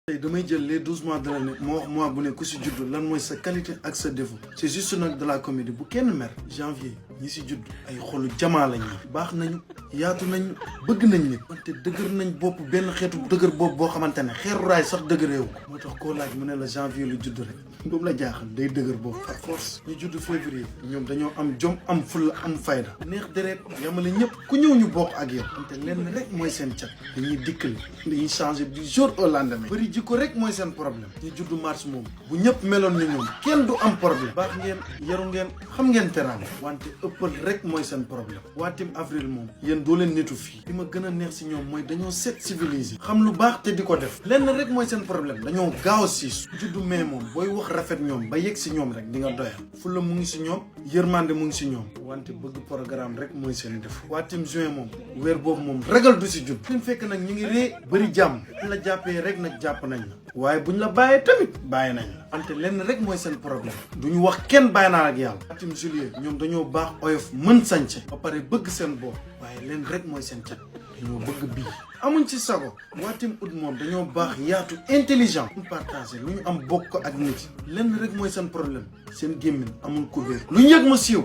tey damay jël les 12 mois de l'année moo wax mois bu ne ku si judd lan mooy sa qualité ak sa défaut c'est juste nag de la comédie bu kenn mer janvier ñi si judd ay xolu jamaa lañ baax nañu yaatu nañu bëgg nañ nit wante dëgër nañ bopp benn xeetu dëgër bopp boo xamante ne xeeru raay sax dëgëreewu moo tax koo laaj mu ne la janvier lu judd rek boobu la jaaxal day dëgër bopp par force ñu judd février ñoom dañoo am jom am fulla am fayda neex deret yamale ñëpp ku ñëw ñu bokk ak yow wante lenn rek mooy seen cat dañuy dikkali dañuy changer du jour au lendemain bëri jikko rek mooy seen problème ñu judd mars moom bu ñëpp meloon ni ñoom kenn du am problème baax ngeen yaru ngeen xam ngeen teraanga wante ëppal rek mooy seen problème waatim avril moom yéen doo leen nitu fii li ma gën a neex si ñoom mooy dañoo set civilisé xam lu baax te di ko def lenn rek mooy seen problème dañoo gaaw a siisu juddu mai moom booy wax rafet ñoom ba yegg si ñoom rek di nga doyal fulla mu ngi si ñoom yërmande mu ngi si ñoom wante bëgg programme rek mooy seen def waatim juin moom weer boobu moom ragal du si judd leen fekk nag ñu ngi ree bëri jàmm buñ la jàppee rek nag jàpp nañ la waaye buñ la bàyyee tamit bàyyi nañ la wante lenn rek mooy seen problème duñu wax kenn bàyyi naa ak yàlla waatim juillet ñoom dañoo baax oyof mën sañce ba pare bëgg seen bopp waaye lenn rek mooy seen cat dañoo bëgg bii amuñ ci sago waatim ut moom dañoo baax yaatu intelligent ñu partagé lu ñu am bokk ak nit lenn rek mooy seen problème seen gémmin amul couvert lu ñu yëg ma siiw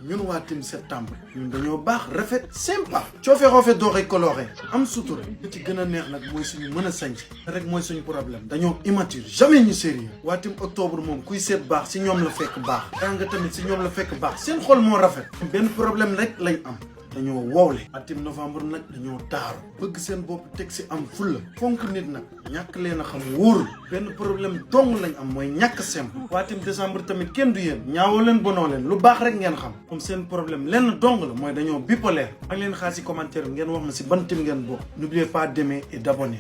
ñun waatim septembre ñun dañoo baax rafet sympa coofe xoofe doore coloré am sutura li ci gën a neex nag mooy suñu mën a sañc rek mooy suñu problème dañoo immature jamais ñu sérieux waatim octobre moom kuy seet baax si ñoom la fekk baax nga tamit si ñoom la fekk baax seen xol moo rafet benn problème rek lañ am dañoo wowle atim novembre nag dañoo taaru bëgg seen bopp teg si am fulla fonk nit nag ñàkk leen a xam wóorul benn problème dong lañ am mooy ñàkk simple waatim décembre tamit kenn du yéen ñaawoo leen bonoo leen lu baax rek ngeen xam comme seen problème lenn dong la mooy dañoo bipolaire ak leen xaar si commentaire ngeen wax ma si ban tim ngeen bokk n'oubliez pas d'aimer et d'abonner